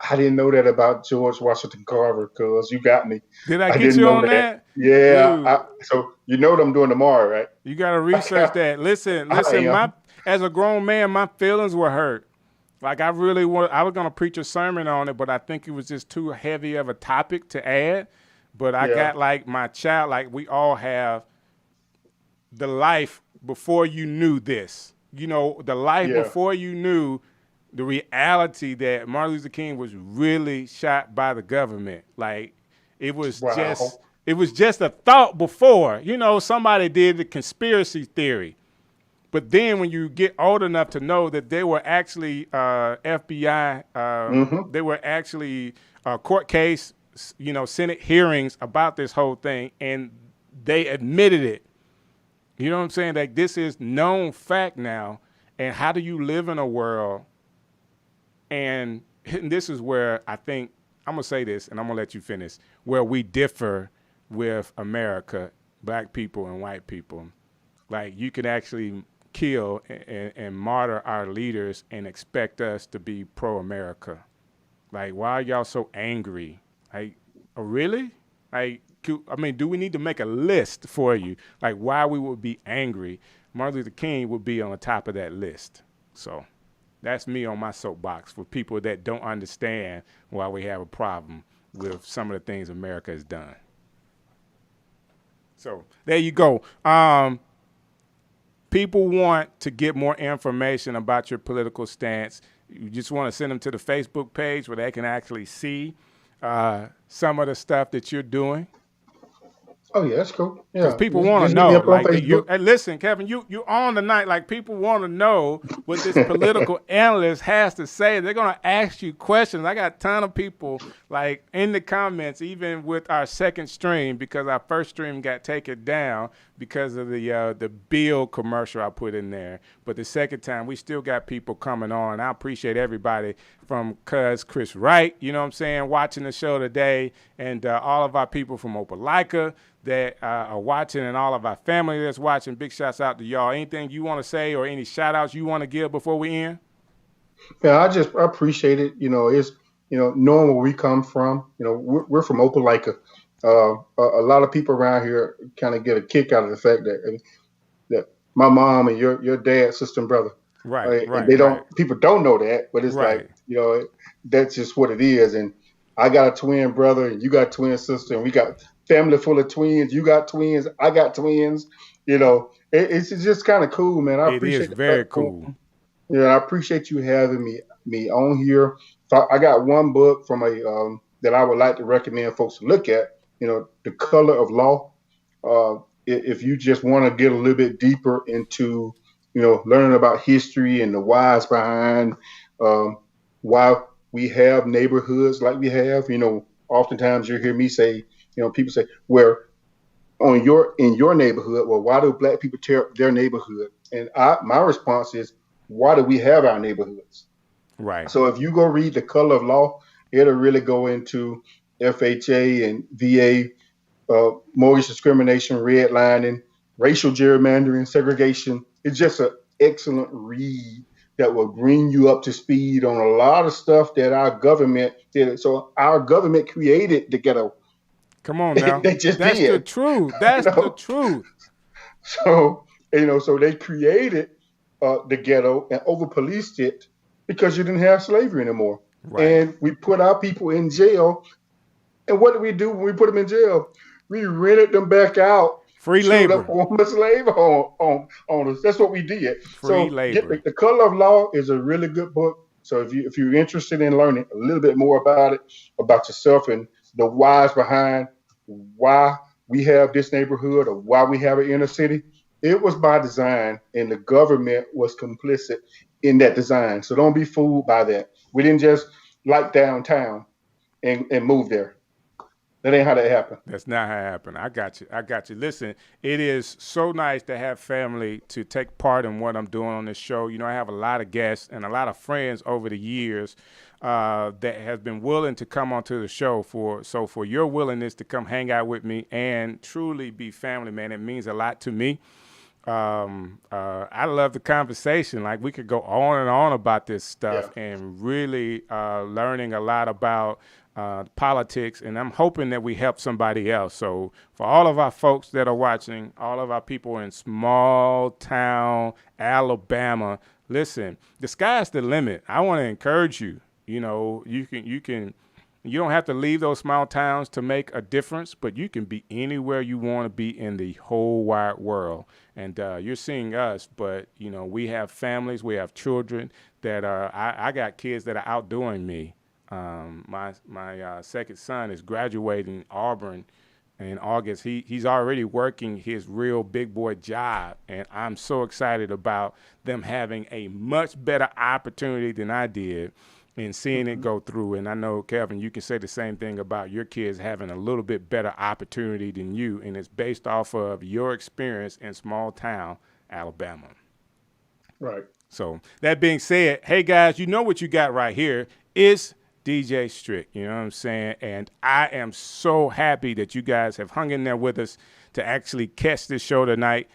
I didn't know that about George Washington Carver, because you got me. Did I get you on that? Yeah. So you know what I'm doing tomorrow, right? You got to research that. Listen, as a grown man, my feelings were hurt. Like I was going to preach a sermon on it, but I think it was just too heavy of a topic to add. But I got like my child, like we all have the life before you knew this. You know, the life before you knew the reality that Martin Luther King was really shot by the government. Like it was just a thought before. You know, somebody did the conspiracy theory. But then when you get old enough to know that they were actually FBI, they were actually court case, you know, Senate hearings about this whole thing, and they admitted it. You know what I'm saying? Like this is known fact now. And how do you live in a world? And this is where I think, I'm going to say this and I'm going to let you finish, where we differ with America, black people and white people. Like you could actually kill and martyr our leaders and expect us to be pro-America. Like, why are y'all so angry? Like, oh, really? Like, I mean, do we need to make a list for you? Like, why we would be angry? Martin Luther King would be on the top of that list. So that's me on my soapbox for people that don't understand why we have a problem with some of the things America has done. So there you go. People want to get more information about your political stance. You just want to send them to the Facebook page where they can actually see some of the stuff that you're doing? Oh yeah, that's cool. Yeah, Because people want to Just hit me know. up on Like, Facebook. hey, listen, Kevin, you on tonight. Like, people want to know what this political analyst has to say. They're gonna ask you questions. I got a ton of people like in the comments, even with our second stream, because our first stream got taken down because of the bill commercial I put in there. But the second time, we still got people coming on. I appreciate everybody from Chris Wright, you know what I'm saying, watching the show today, and all of our people from Opelika that are watching, and all of our family that's watching. Big shouts out to y'all. Anything you want to say or any shout outs you want to give before we end? Yeah, I appreciate it. It's knowing where we come from. We're from Opelika. A lot of people around here kind of get a kick out of the fact that my mom and your dad, sister and brother. Right. And they don't. Right. People don't know that, but it's Right. like that's just what it is. And I got a twin brother, and you got a twin sister, and we got family full of twins. You got twins. I got twins. It's just kind of cool, man. I appreciate it. Is very cool. Yeah, I appreciate you having me on here. So I got one book from that I would like to recommend folks to look at. The Color of Law. If you just want to get a little bit deeper into learning about history and the whys behind why we have neighborhoods like we have. Oftentimes you hear me say, people say, where in your neighborhood, well, why do black people tear up their neighborhood? And my response is, why do we have our neighborhoods? Right. So if you go read The Color of Law, it'll really go into FHA and VA, mortgage discrimination, redlining, racial gerrymandering, segregation. It's just an excellent read that will bring you up to speed on a lot of stuff that our government did. So our government created the ghetto. Come on now. That's did. The truth. That's the truth. So, so they created the ghetto and over-policed it because you didn't have slavery anymore. Right. And we put our people in jail. And what did we do when we put them in jail? We rented them back out. Free labor. Former slave owners. That's what we did. Free labor. The Color of Law is a really good book. So if you're interested in learning a little bit more about it, about yourself and the whys behind why we have this neighborhood or why we have an inner city, it was by design, and the government was complicit in that design. So don't be fooled by that. We didn't just like downtown and move there. That ain't how that happened. That's not how it happened. I got you. Listen, it is so nice to have family to take part in what I'm doing on this show. I have a lot of guests and a lot of friends over the years that have been willing to come onto the show. For your willingness to come hang out with me and truly be family, man, it means a lot to me. I love the conversation. Like, we could go on and on about this stuff and really learning a lot about politics, and I'm hoping that we help somebody else. So for all of our folks that are watching, all of our people in small town Alabama, listen, the sky's the limit. I want to encourage you. You don't have to leave those small towns to make a difference, but you can be anywhere you want to be in the whole wide world. And you're seeing us, but we have families, we have children that are. I got kids that are outdoing me. My second son is graduating Auburn in August. He's already working his real big boy job, and I'm so excited about them having a much better opportunity than I did and seeing it go through. And I know, Kelvin, you can say the same thing about your kids having a little bit better opportunity than you, and it's based off of your experience in small town Alabama. Right. So that being said, hey guys, you know what you got right here is DJ Strick, you know what I'm saying? And I am so happy that you guys have hung in there with us to actually catch this show tonight.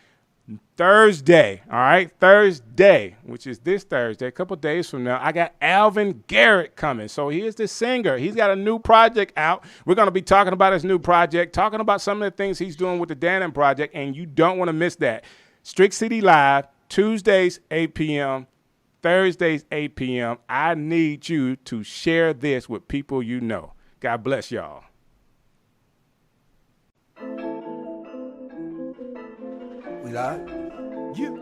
Thursday, all right? Thursday, which is this Thursday, a couple days from now, I got Alvin Garrett coming. So he is the singer. He's got a new project out. We're going to be talking about his new project, talking about some of the things he's doing with the Dannon Project, and you don't want to miss that. Strick City Live, Tuesdays, 8 p.m., Thursdays, 8 p.m. I need you to share this with people you know. God bless y'all. We live? Yeah.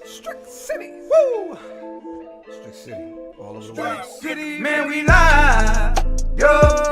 Strick City. Woo! Strick City. City, all over the world. City, man, we live. Yo.